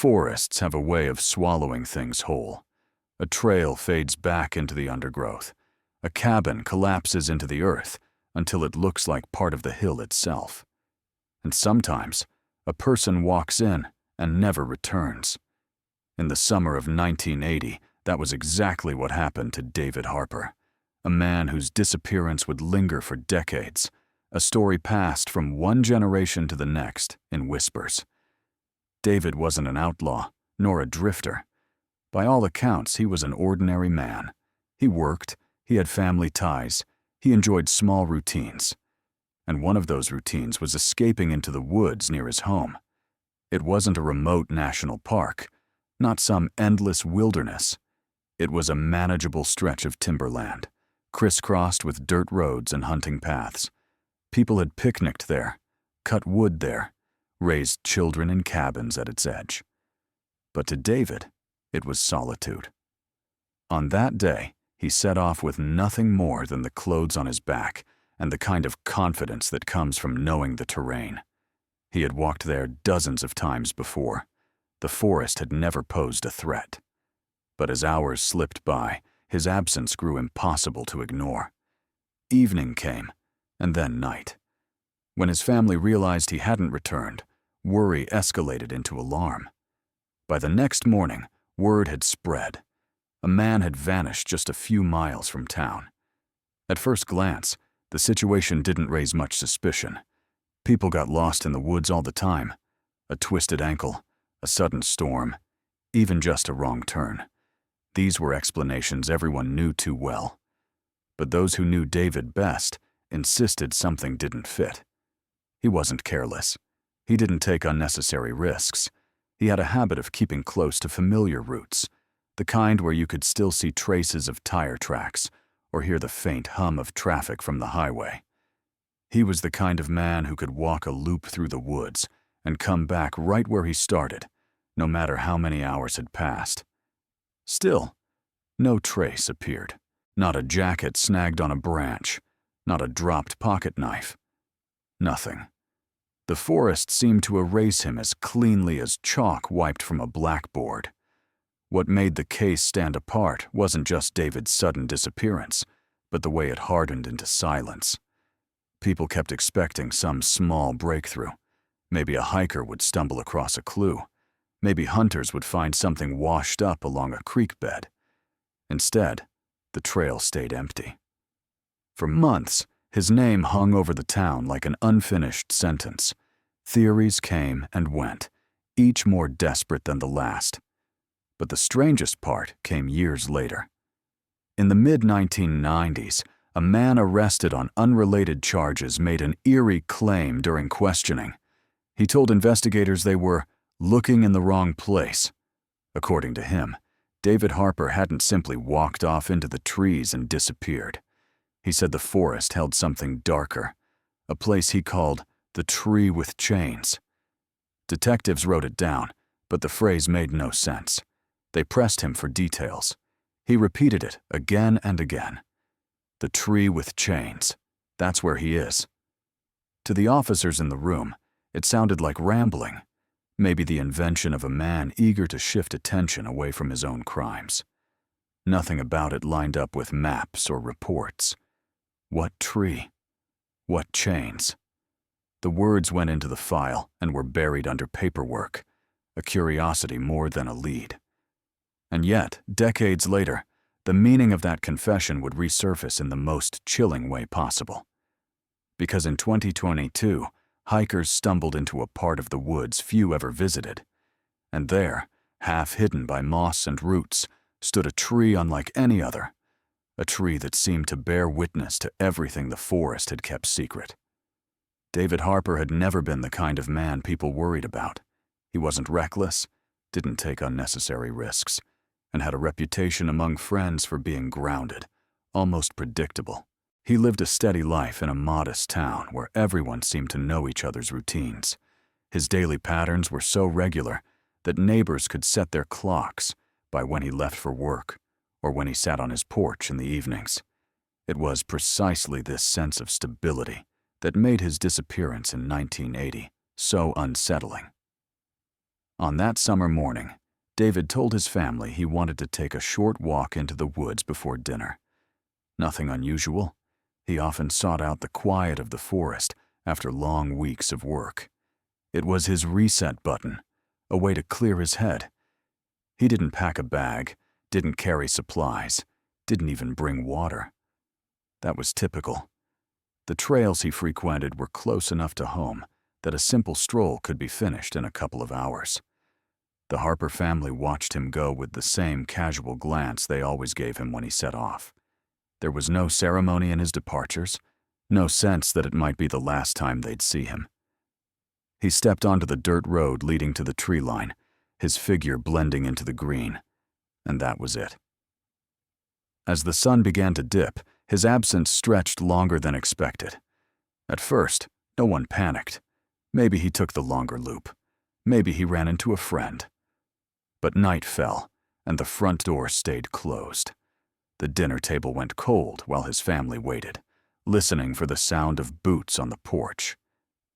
Forests have a way of swallowing things whole. A trail fades back into the undergrowth. A cabin collapses into the earth until it looks like part of the hill itself. And sometimes, a person walks in and never returns. In the summer of 1980, that was exactly what happened to David Harper, a man whose disappearance would linger for decades, a story passed from one generation to the next in whispers. David wasn't an outlaw, nor a drifter. By all accounts, he was an ordinary man. He worked, he had family ties, he enjoyed small routines. And one of those routines was escaping into the woods near his home. It wasn't a remote national park, not some endless wilderness. It was a manageable stretch of timberland, crisscrossed with dirt roads and hunting paths. People had picnicked there, cut wood there, raised children in cabins at its edge. But to David, it was solitude. On that day, he set off with nothing more than the clothes on his back and the kind of confidence that comes from knowing the terrain. He had walked there dozens of times before. The forest had never posed a threat. But as hours slipped by, his absence grew impossible to ignore. Evening came, and then night. When his family realized he hadn't returned, worry escalated into alarm. By the next morning, word had spread. A man had vanished just a few miles from town. At first glance, the situation didn't raise much suspicion. People got lost in the woods all the time. A twisted ankle, a sudden storm, even just a wrong turn. These were explanations everyone knew too well. But those who knew David best insisted something didn't fit. He wasn't careless. He didn't take unnecessary risks. He had a habit of keeping close to familiar routes, the kind where you could still see traces of tire tracks or hear the faint hum of traffic from the highway. He was the kind of man who could walk a loop through the woods and come back right where he started, no matter how many hours had passed. Still, no trace appeared. Not a jacket snagged on a branch, not a dropped pocket knife. Nothing. The forest seemed to erase him as cleanly as chalk wiped from a blackboard. What made the case stand apart wasn't just David's sudden disappearance, but the way it hardened into silence. People kept expecting some small breakthrough. Maybe a hiker would stumble across a clue. Maybe hunters would find something washed up along a creek bed. Instead, the trail stayed empty. For months, his name hung over the town like an unfinished sentence. Theories came and went, each more desperate than the last. But the strangest part came years later. In the mid-1990s, a man arrested on unrelated charges made an eerie claim during questioning. He told investigators they were looking in the wrong place. According to him, David Harper hadn't simply walked off into the trees and disappeared. He said the forest held something darker, a place he called the tree with chains. Detectives wrote it down, but the phrase made no sense. They pressed him for details. He repeated it again and again. The tree with chains. That's where he is. To the officers in the room, it sounded like rambling. Maybe the invention of a man eager to shift attention away from his own crimes. Nothing about it lined up with maps or reports. What tree? What chains? The words went into the file and were buried under paperwork, a curiosity more than a lead. And yet, decades later, the meaning of that confession would resurface in the most chilling way possible. Because in 2022, hikers stumbled into a part of the woods few ever visited. And there, half hidden by moss and roots, stood a tree unlike any other. A tree that seemed to bear witness to everything the forest had kept secret. David Harper had never been the kind of man people worried about. He wasn't reckless, didn't take unnecessary risks, and had a reputation among friends for being grounded, almost predictable. He lived a steady life in a modest town where everyone seemed to know each other's routines. His daily patterns were so regular that neighbors could set their clocks by when he left for work or when he sat on his porch in the evenings. It was precisely this sense of stability that made his disappearance in 1980 so unsettling. On that summer morning, David told his family he wanted to take a short walk into the woods before dinner. Nothing unusual. He often sought out the quiet of the forest after long weeks of work. It was his reset button, a way to clear his head. He didn't pack a bag, didn't carry supplies, didn't even bring water. That was typical. The trails he frequented were close enough to home that a simple stroll could be finished in a couple of hours. The Harper family watched him go with the same casual glance they always gave him when he set off. There was no ceremony in his departures, no sense that it might be the last time they'd see him. He stepped onto the dirt road leading to the tree line, his figure blending into the green, and that was it. As the sun began to dip, his absence stretched longer than expected. At first, no one panicked. Maybe he took the longer loop. Maybe he ran into a friend. But night fell, and the front door stayed closed. The dinner table went cold while his family waited, listening for the sound of boots on the porch.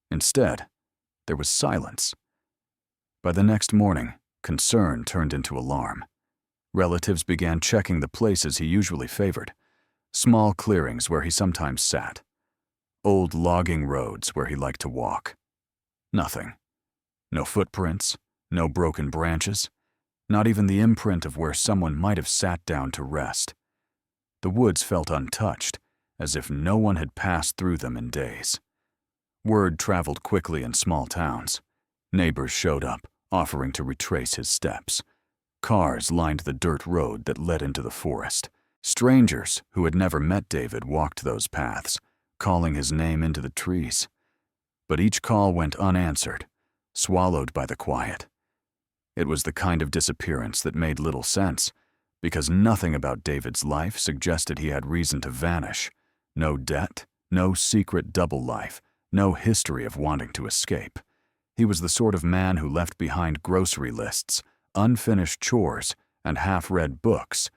Instead, there was silence. By the next morning, concern turned into alarm. Relatives began checking the places he usually favored, small clearings where he sometimes sat, old logging roads where he liked to walk. Nothing. No footprints, no broken branches, not even the imprint of where someone might have sat down to rest. The woods felt untouched, as if no one had passed through them in days. Word traveled quickly in small towns. Neighbors showed up, offering to retrace his steps. Cars lined the dirt road that led into the forest. Strangers who had never met David walked those paths, calling his name into the trees. But each call went unanswered, swallowed by the quiet. It was the kind of disappearance that made little sense, because nothing about David's life suggested he had reason to vanish. No debt, no secret double life, no history of wanting to escape. He was the sort of man who left behind grocery lists, unfinished chores, and half-read books,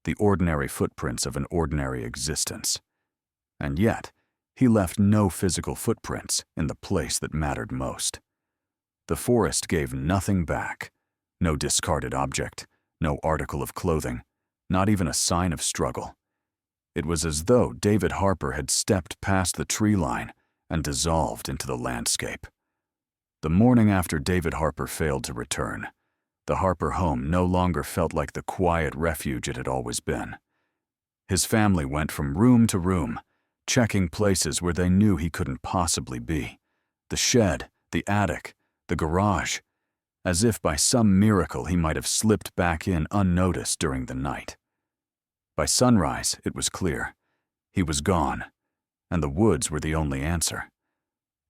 the ordinary footprints of an ordinary existence. And yet, he left no physical footprints in the place that mattered most. The forest gave nothing back. No discarded object, no article of clothing, not even a sign of struggle. It was as though David Harper had stepped past the tree line and dissolved into the landscape. The morning after David Harper failed to return, the Harper home no longer felt like the quiet refuge it had always been. His family went from room to room, checking places where they knew he couldn't possibly be. The shed, the attic, the garage, as if by some miracle he might have slipped back in unnoticed during the night. By sunrise, it was clear. He was gone, and the woods were the only answer.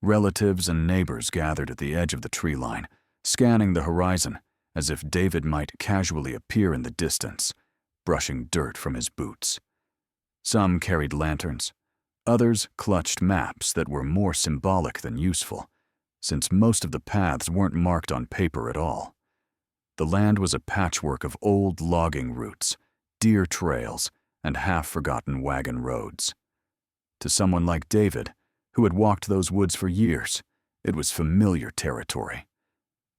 Relatives and neighbors gathered at the edge of the tree line, scanning the horizon as if David might casually appear in the distance, brushing dirt from his boots. Some carried lanterns. Others clutched maps that were more symbolic than useful, since most of the paths weren't marked on paper at all. The land was a patchwork of old logging routes, deer trails, and half-forgotten wagon roads. To someone like David, who had walked those woods for years, it was familiar territory.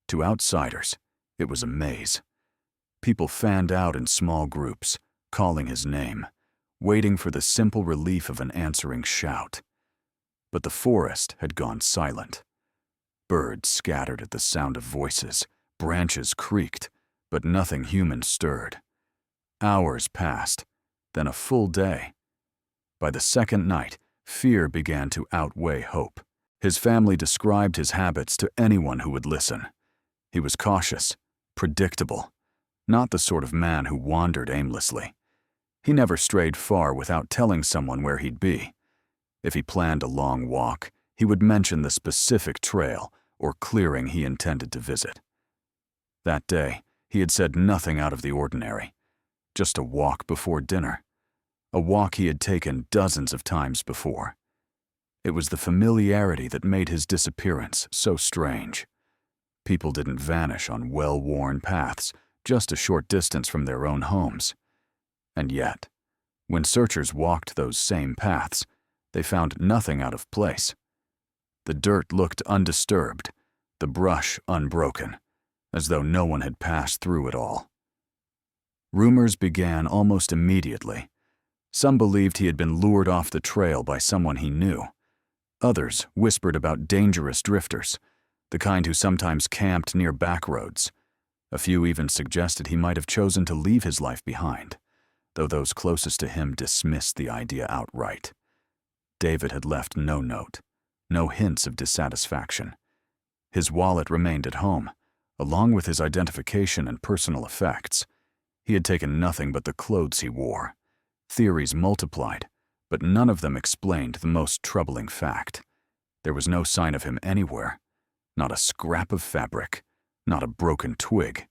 To outsiders, it was a maze. People fanned out in small groups, calling his name, waiting for the simple relief of an answering shout. But the forest had gone silent. Birds scattered at the sound of voices, branches creaked, but nothing human stirred. Hours passed, then a full day. By the second night, fear began to outweigh hope. His family described his habits to anyone who would listen. He was cautious, predictable, not the sort of man who wandered aimlessly. He never strayed far without telling someone where he'd be. If he planned a long walk, he would mention the specific trail or clearing he intended to visit. That day, he had said nothing out of the ordinary, just a walk before dinner, a walk he had taken dozens of times before. It was the familiarity that made his disappearance so strange. People didn't vanish on well-worn paths just a short distance from their own homes. And yet, when searchers walked those same paths, they found nothing out of place. The dirt looked undisturbed, the brush unbroken, as though no one had passed through it all. Rumors began almost immediately. Some believed he had been lured off the trail by someone he knew. Others whispered about dangerous drifters, the kind who sometimes camped near back roads. A few even suggested he might have chosen to leave his life behind, though those closest to him dismissed the idea outright. David had left no note, no hints of dissatisfaction. His wallet remained at home, along with his identification and personal effects. He had taken nothing but the clothes he wore. Theories multiplied, but none of them explained the most troubling fact. There was no sign of him anywhere. Not a scrap of fabric, not a broken twig,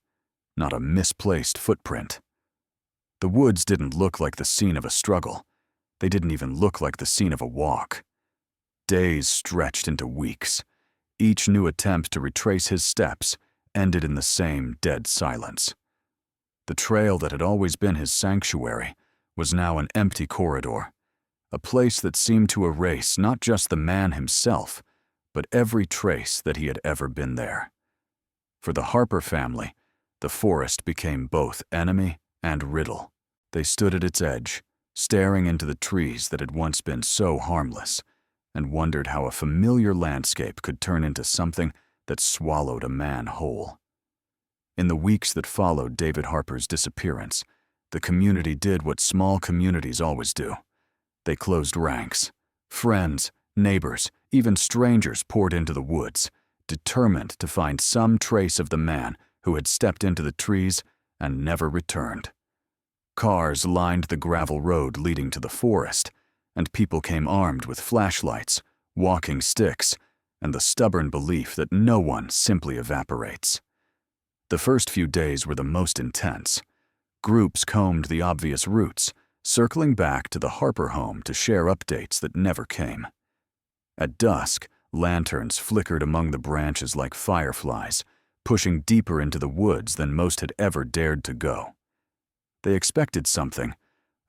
not a misplaced footprint. The woods didn't look like the scene of a struggle. They didn't even look like the scene of a walk. Days stretched into weeks. Each new attempt to retrace his steps ended in the same dead silence. The trail that had always been his sanctuary was now an empty corridor, a place that seemed to erase not just the man himself, but every trace that he had ever been there. For the Harper family, the forest became both enemy and riddle. They stood at its edge, staring into the trees that had once been so harmless, and wondered how a familiar landscape could turn into something that swallowed a man whole. In the weeks that followed David Harper's disappearance, the community did what small communities always do. They closed ranks. Friends, neighbors, even strangers poured into the woods, determined to find some trace of the man who had stepped into the trees and never returned. Cars lined the gravel road leading to the forest, and people came armed with flashlights, walking sticks, and the stubborn belief that no one simply evaporates. The first few days were the most intense. Groups combed the obvious routes, circling back to the Harper home to share updates that never came. At dusk, lanterns flickered among the branches like fireflies, pushing deeper into the woods than most had ever dared to go. They expected something,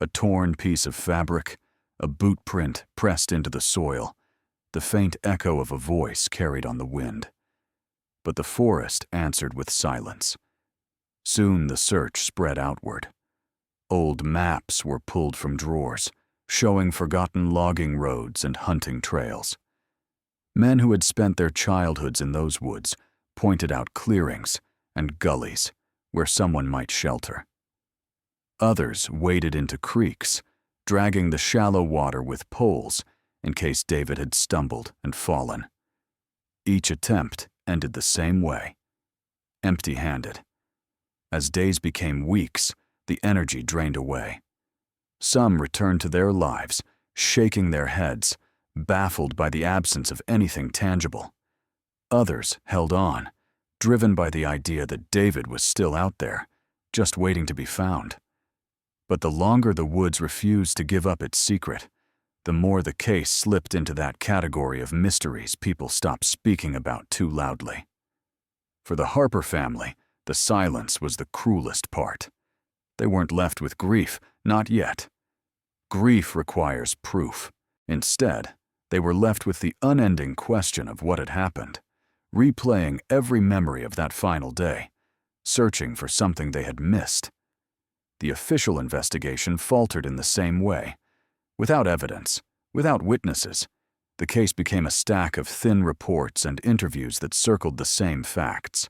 a torn piece of fabric, a boot print pressed into the soil, the faint echo of a voice carried on the wind. But the forest answered with silence. Soon the search spread outward. Old maps were pulled from drawers, showing forgotten logging roads and hunting trails. Men who had spent their childhoods in those woods pointed out clearings and gullies where someone might shelter. Others waded into creeks, dragging the shallow water with poles in case David had stumbled and fallen. Each attempt ended the same way, empty-handed. As days became weeks, the energy drained away. Some returned to their lives, shaking their heads, baffled by the absence of anything tangible. Others held on, driven by the idea that David was still out there, just waiting to be found. But the longer the woods refused to give up its secret, the more the case slipped into that category of mysteries people stopped speaking about too loudly. For the Harper family, the silence was the cruelest part. They weren't left with grief, not yet. Grief requires proof. Instead, they were left with the unending question of what had happened, replaying every memory of that final day, searching for something they had missed. The official investigation faltered in the same way. Without evidence, without witnesses, the case became a stack of thin reports and interviews that circled the same facts.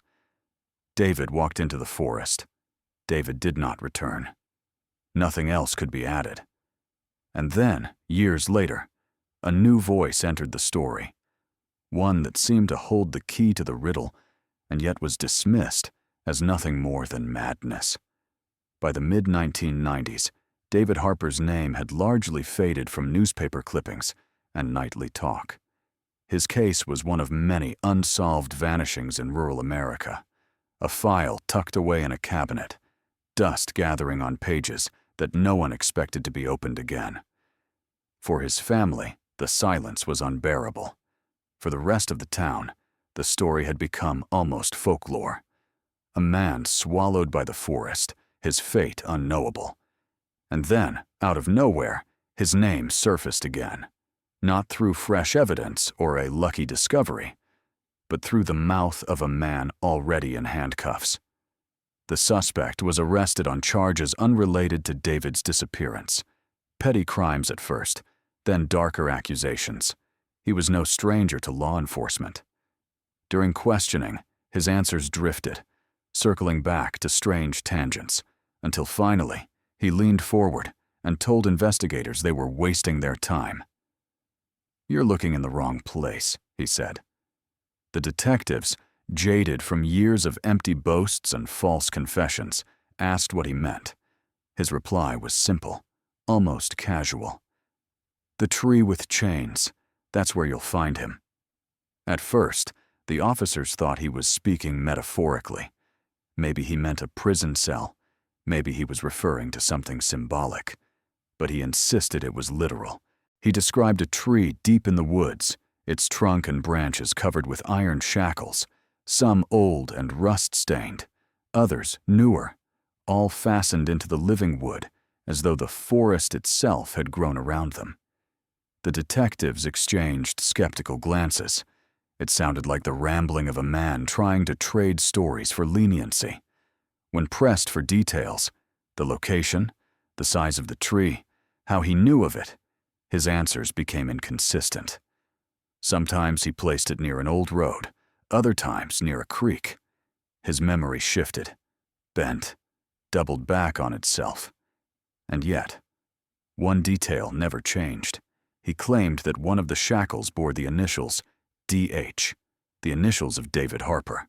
David walked into the forest. David did not return. Nothing else could be added. And then, years later, a new voice entered the story, one that seemed to hold the key to the riddle and yet was dismissed as nothing more than madness. By the mid-1990s, David Harper's name had largely faded from newspaper clippings and nightly talk. His case was one of many unsolved vanishings in rural America, a file tucked away in a cabinet, dust gathering on pages that no one expected to be opened again. For his family, the silence was unbearable. For the rest of the town, the story had become almost folklore. A man swallowed by the forest, his fate unknowable. And then, out of nowhere, his name surfaced again, not through fresh evidence or a lucky discovery, but through the mouth of a man already in handcuffs. The suspect was arrested on charges unrelated to David's disappearance. Petty crimes at first, then darker accusations. He was no stranger to law enforcement. During questioning, his answers drifted, circling back to strange tangents, until finally, he leaned forward and told investigators they were wasting their time. "You're looking in the wrong place," he said. The detectives, jaded from years of empty boasts and false confessions, asked what he meant. His reply was simple, almost casual. "The tree with chains, that's where you'll find him." At first, the officers thought he was speaking metaphorically. Maybe he meant a prison cell. Maybe he was referring to something symbolic. But he insisted it was literal. He described a tree deep in the woods, its trunk and branches covered with iron shackles, some old and rust-stained, others newer, all fastened into the living wood as though the forest itself had grown around them. The detectives exchanged skeptical glances. It sounded like the rambling of a man trying to trade stories for leniency. When pressed for details, the location, the size of the tree, how he knew of it, his answers became inconsistent. Sometimes he placed it near an old road, other times near a creek. His memory shifted, bent, doubled back on itself. And yet, one detail never changed. He claimed that one of the shackles bore the initials DH, the initials of David Harper.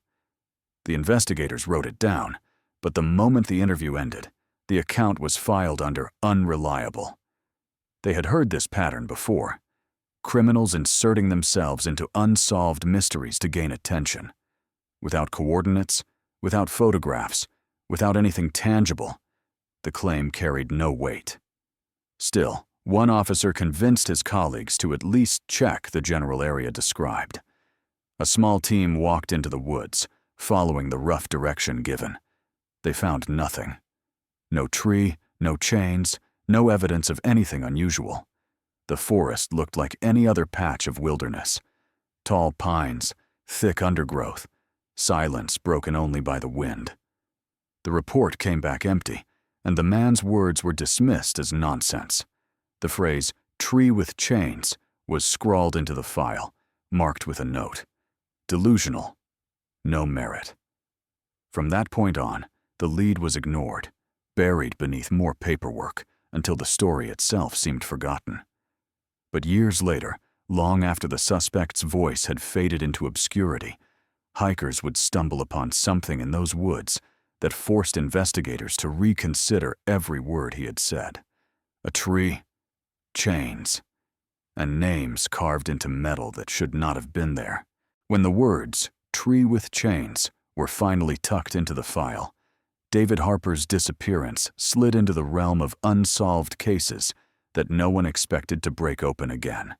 The investigators wrote it down, but the moment the interview ended, the account was filed under unreliable. They had heard this pattern before. Criminals inserting themselves into unsolved mysteries to gain attention. Without coordinates, without photographs, without anything tangible, the claim carried no weight. Still, one officer convinced his colleagues to at least check the general area described. A small team walked into the woods, following the rough direction given. They found nothing. No tree, no chains, no evidence of anything unusual. The forest looked like any other patch of wilderness. Tall pines, thick undergrowth, silence broken only by the wind. The report came back empty, and the man's words were dismissed as nonsense. The phrase, "tree with chains," was scrawled into the file, marked with a note. Delusional. No merit. From that point on, the lead was ignored, buried beneath more paperwork, until the story itself seemed forgotten. But years later, long after the suspect's voice had faded into obscurity, hikers would stumble upon something in those woods that forced investigators to reconsider every word he had said. A tree, chains, and names carved into metal that should not have been there. When the words, "tree with chains," were finally tucked into the file, David Harper's disappearance slid into the realm of unsolved cases that no one expected to break open again.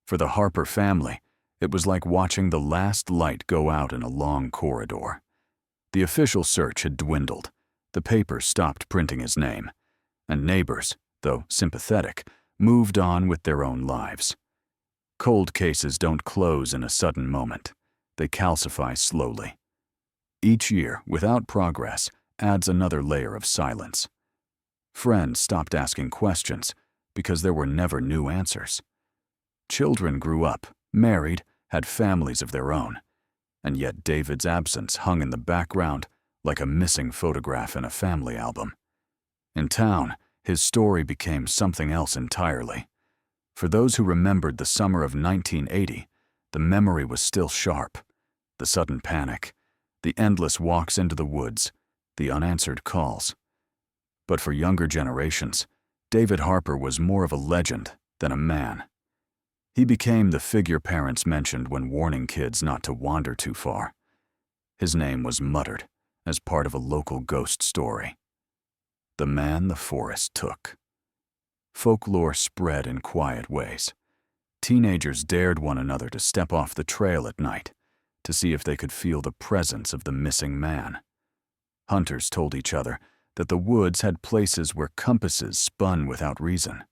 For the Harper family, it was like watching the last light go out in a long corridor. The official search had dwindled, the papers stopped printing his name, and neighbors, though sympathetic, moved on with their own lives. Cold cases don't close in a sudden moment. They calcify slowly. Each year, without progress, adds another layer of silence. Friends stopped asking questions because there were never new answers. Children grew up, married, had families of their own, and yet David's absence hung in the background like a missing photograph in a family album. In town, his story became something else entirely. For those who remembered the summer of 1980, the memory was still sharp. The sudden panic, the endless walks into the woods, the unanswered calls. But for younger generations, David Harper was more of a legend than a man. He became the figure parents mentioned when warning kids not to wander too far. His name was muttered as part of a local ghost story. The man the forest took. Folklore spread in quiet ways. Teenagers dared one another to step off the trail at night to see if they could feel the presence of the missing man. Hunters told each other that the woods had places where compasses spun without reason.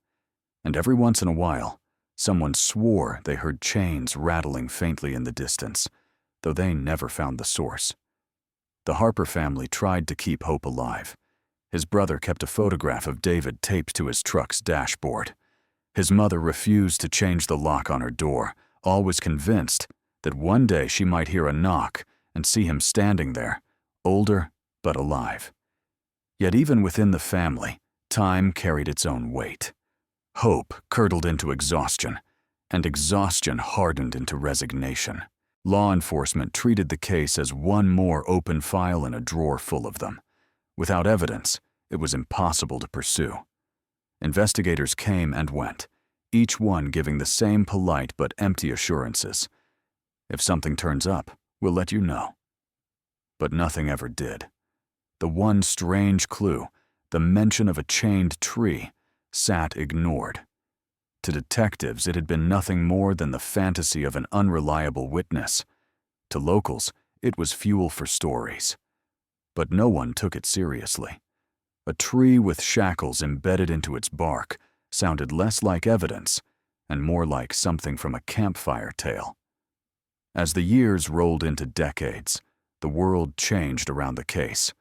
And every once in a while, someone swore they heard chains rattling faintly in the distance, though they never found the source. The Harper family tried to keep hope alive. His brother kept a photograph of David taped to his truck's dashboard. His mother refused to change the lock on her door, always convinced that one day she might hear a knock and see him standing there, older but alive. Yet even within the family, time carried its own weight. Hope curdled into exhaustion, and exhaustion hardened into resignation. Law enforcement treated the case as one more open file in a drawer full of them. Without evidence, it was impossible to pursue. Investigators came and went, each one giving the same polite but empty assurances. If something turns up, we'll let you know. But nothing ever did. The one strange clue, the mention of a chained tree, sat ignored. To detectives, it had been nothing more than the fantasy of an unreliable witness. To locals, it was fuel for stories. But no one took it seriously. A tree with shackles embedded into its bark sounded less like evidence and more like something from a campfire tale. As the years rolled into decades, the world changed around the case.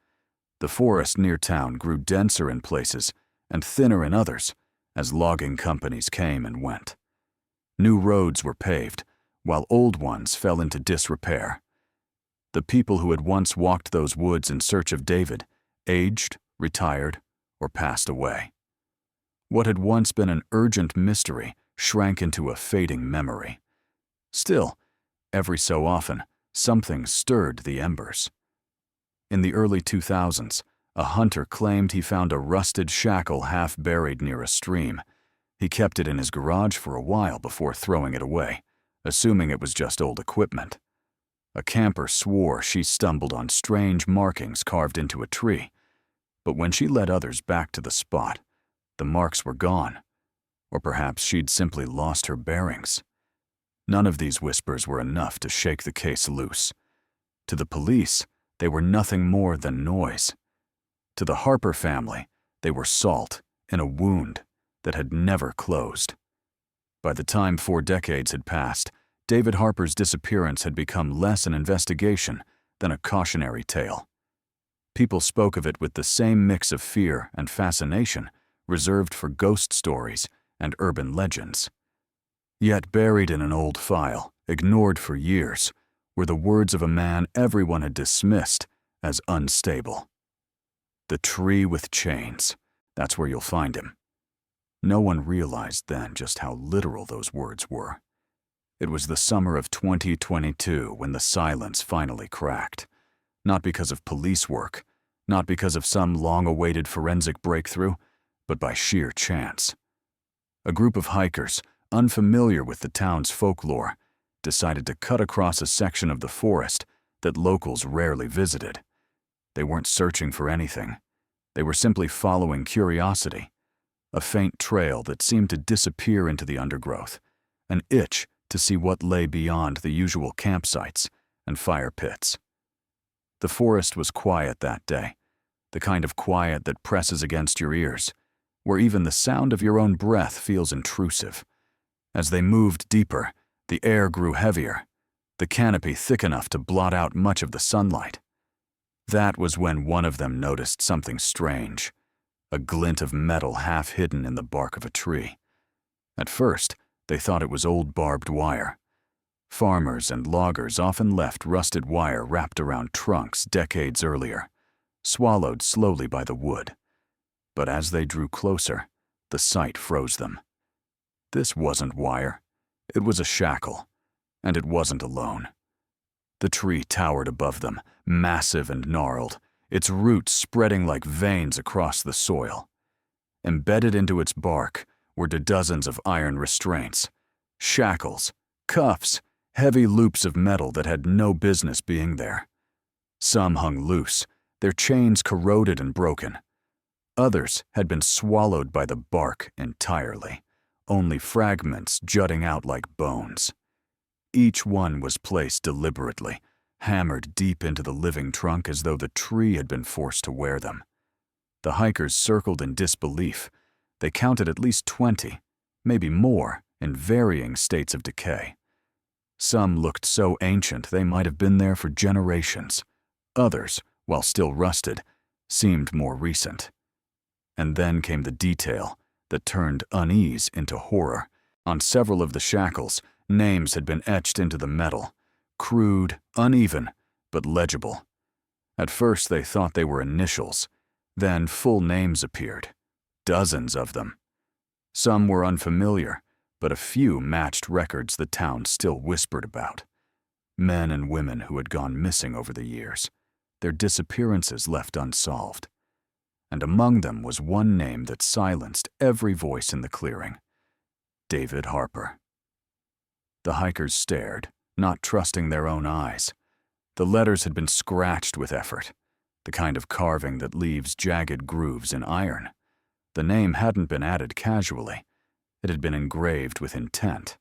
The forest near town grew denser in places and thinner in others as logging companies came and went. New roads were paved, while old ones fell into disrepair. The people who had once walked those woods in search of David aged, retired, or passed away. What had once been an urgent mystery shrank into a fading memory. Still, every so often, something stirred the embers. In the early 2000s, a hunter claimed he found a rusted shackle half buried near a stream. He kept it in his garage for a while before throwing it away, assuming it was just old equipment. A camper swore she stumbled on strange markings carved into a tree, but when she led others back to the spot, the marks were gone, or perhaps she'd simply lost her bearings. None of these whispers were enough to shake the case loose. To the police, they were nothing more than noise. To the Harper family, they were salt in a wound that had never closed. By the time 4 decades had passed, David Harper's disappearance had become less an investigation than a cautionary tale. People spoke of it with the same mix of fear and fascination reserved for ghost stories and urban legends. Yet buried in an old file, ignored for years, were the words of a man everyone had dismissed as unstable. The tree with chains, that's where you'll find him. No one realized then just how literal those words were. It was the summer of 2022 when the silence finally cracked. Not because of police work, not because of some long-awaited forensic breakthrough, but by sheer chance. A group of hikers, unfamiliar with the town's folklore, decided to cut across a section of the forest that locals rarely visited. They weren't searching for anything. They were simply following curiosity, a faint trail that seemed to disappear into the undergrowth, an itch to see what lay beyond the usual campsites and fire pits. The forest was quiet that day, the kind of quiet that presses against your ears, where even the sound of your own breath feels intrusive. As they moved deeper, the air grew heavier, the canopy thick enough to blot out much of the sunlight. That was when one of them noticed something strange, a glint of metal half hidden in the bark of a tree. At first, they thought it was old barbed wire. Farmers and loggers often left rusted wire wrapped around trunks decades earlier, swallowed slowly by the wood. But as they drew closer, the sight froze them. This wasn't wire. It was a shackle, and it wasn't alone. The tree towered above them, massive and gnarled, its roots spreading like veins across the soil. Embedded into its bark were dozens of iron restraints, shackles, cuffs, heavy loops of metal that had no business being there. Some hung loose, their chains corroded and broken. Others had been swallowed by the bark entirely, only fragments jutting out like bones. Each one was placed deliberately, hammered deep into the living trunk as though the tree had been forced to wear them. The hikers circled in disbelief. They counted at least 20, maybe more, in varying states of decay. Some looked so ancient they might have been there for generations. Others, while still rusted, seemed more recent. And then came the detail that turned unease into horror. On several of the shackles, names had been etched into the metal, crude, uneven, but legible. At first they thought they were initials. Then full names appeared, dozens of them. Some were unfamiliar, but a few matched records the town still whispered about. Men and women who had gone missing over the years, their disappearances left unsolved. And among them was one name that silenced every voice in the clearing: David Harper. The hikers stared, not trusting their own eyes. The letters had been scratched with effort, the kind of carving that leaves jagged grooves in iron. The name hadn't been added casually. It had been engraved with intent.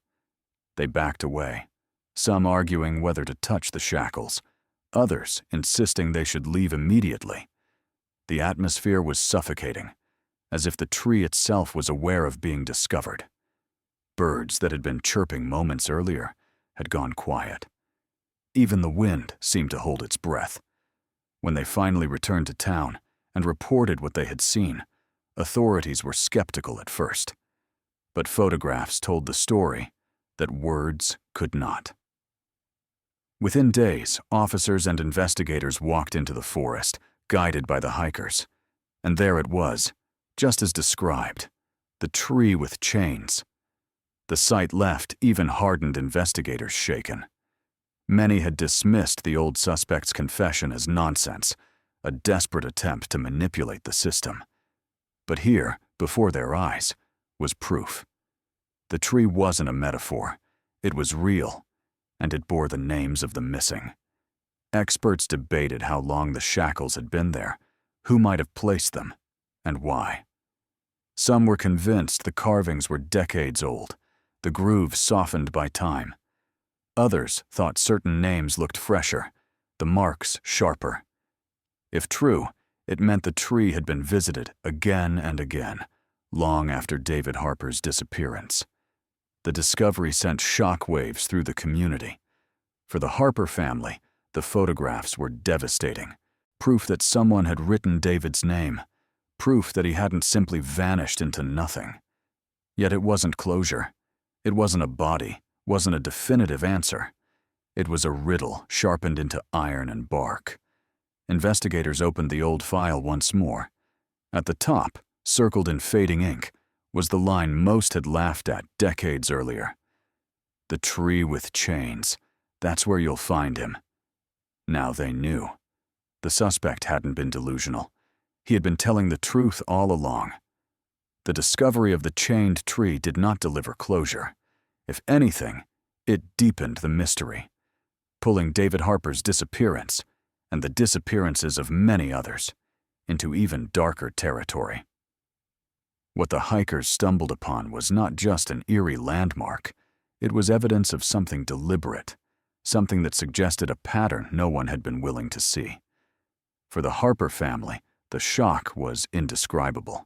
They backed away, some arguing whether to touch the shackles, others insisting they should leave immediately. The atmosphere was suffocating, as if the tree itself was aware of being discovered. Birds that had been chirping moments earlier had gone quiet. Even the wind seemed to hold its breath. When they finally returned to town and reported what they had seen, authorities were skeptical at first. But photographs told the story that words could not. Within days, officers and investigators walked into the forest, guided by the hikers. And there it was, just as described, the tree with chains. The sight left even hardened investigators shaken. Many had dismissed the old suspect's confession as nonsense, a desperate attempt to manipulate the system. But here, before their eyes, was proof. The tree wasn't a metaphor. It was real, and it bore the names of the missing. Experts debated how long the shackles had been there, who might have placed them, and why. Some were convinced the carvings were decades old, the grooves softened by time. Others thought certain names looked fresher, the marks sharper. If true, it meant the tree had been visited again and again, long after David Harper's disappearance. The discovery sent shockwaves through the community. For the Harper family, the photographs were devastating. Proof that someone had written David's name. Proof that he hadn't simply vanished into nothing. Yet it wasn't closure. It wasn't a body, wasn't a definitive answer. It was a riddle sharpened into iron and bark. Investigators opened the old file once more. At the top, circled in fading ink, was the line most had laughed at decades earlier. The tree with chains, that's where you'll find him. Now they knew. The suspect hadn't been delusional. He had been telling the truth all along. The discovery of the chained tree did not deliver closure. If anything, it deepened the mystery, pulling David Harper's disappearance and the disappearances of many others into even darker territory. What the hikers stumbled upon was not just an eerie landmark. It was evidence of something deliberate, something that suggested a pattern no one had been willing to see. For the Harper family, the shock was indescribable.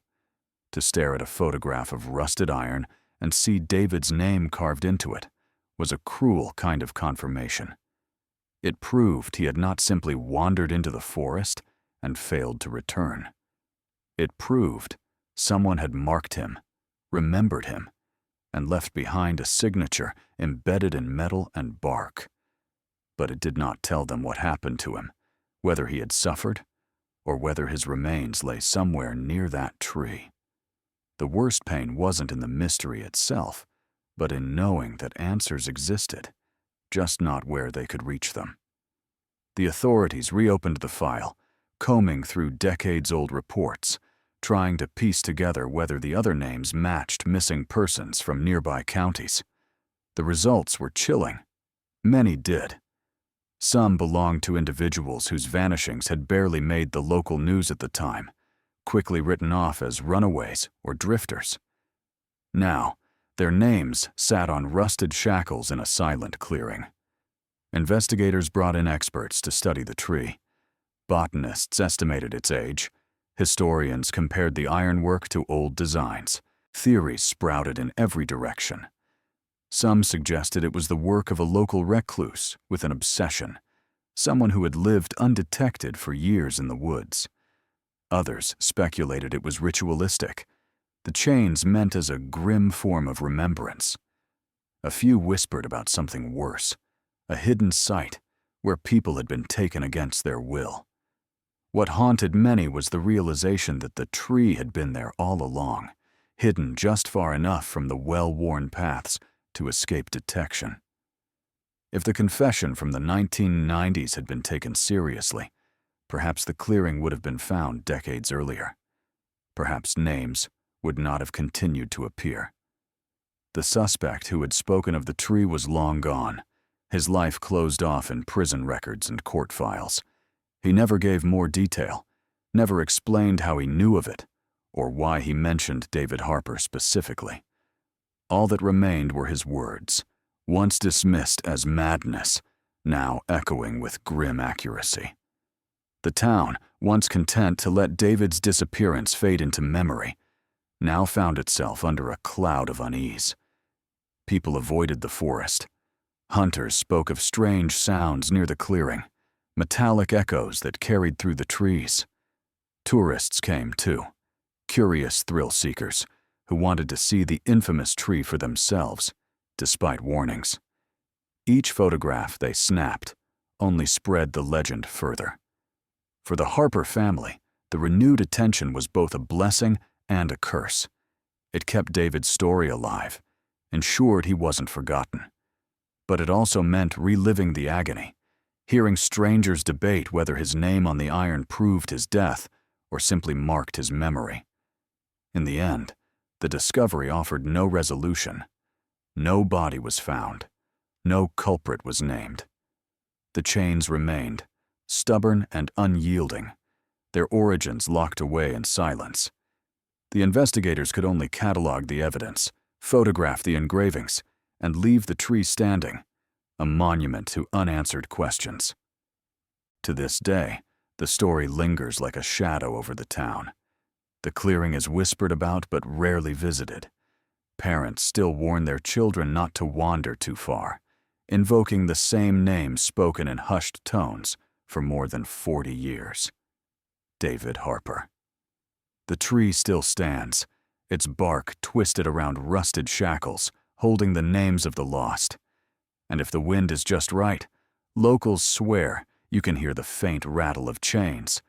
To stare at a photograph of rusted iron and see David's name carved into it was a cruel kind of confirmation. It proved he had not simply wandered into the forest and failed to return. It proved someone had marked him, remembered him, and left behind a signature embedded in metal and bark. But it did not tell them what happened to him, whether he had suffered or whether his remains lay somewhere near that tree. The worst pain wasn't in the mystery itself, but in knowing that answers existed, just not where they could reach them. The authorities reopened the file, combing through decades-old reports, trying to piece together whether the other names matched missing persons from nearby counties. The results were chilling. Many did. Some belonged to individuals whose vanishings had barely made the local news at the time, quickly written off as runaways or drifters. Now, their names sat on rusted shackles in a silent clearing. Investigators brought in experts to study the tree. Botanists estimated its age. Historians compared the ironwork to old designs. Theories sprouted in every direction. Some suggested it was the work of a local recluse with an obsession, someone who had lived undetected for years in the woods. Others speculated it was ritualistic, the chains meant as a grim form of remembrance. A few whispered about something worse, a hidden site where people had been taken against their will. What haunted many was the realization that the tree had been there all along, hidden just far enough from the well-worn paths to escape detection. If the confession from the 1990s had been taken seriously, perhaps the clearing would have been found decades earlier. Perhaps names would not have continued to appear. The suspect who had spoken of the tree was long gone, his life closed off in prison records and court files. He never gave more detail, never explained how he knew of it, or why he mentioned David Harper specifically. All that remained were his words, once dismissed as madness, now echoing with grim accuracy. The town, once content to let David's disappearance fade into memory, now found itself under a cloud of unease. People avoided the forest. Hunters spoke of strange sounds near the clearing, metallic echoes that carried through the trees. Tourists came too, curious thrill seekers who wanted to see the infamous tree for themselves, despite warnings. Each photograph they snapped only spread the legend further. For the Harper family, the renewed attention was both a blessing and a curse. It kept David's story alive, ensured he wasn't forgotten. But it also meant reliving the agony, hearing strangers debate whether his name on the iron proved his death or simply marked his memory. In the end, the discovery offered no resolution. No body was found. No culprit was named. The chains remained, stubborn and unyielding, their origins locked away in silence. The investigators could only catalog the evidence, photograph the engravings, and leave the tree standing, a monument to unanswered questions. To this day, the story lingers like a shadow over the town. The clearing is whispered about but rarely visited. Parents still warn their children not to wander too far, invoking the same name spoken in hushed tones for more than 40 years. David Harper. The tree still stands, its bark twisted around rusted shackles, holding the names of the lost. And if the wind is just right, locals swear you can hear the faint rattle of chains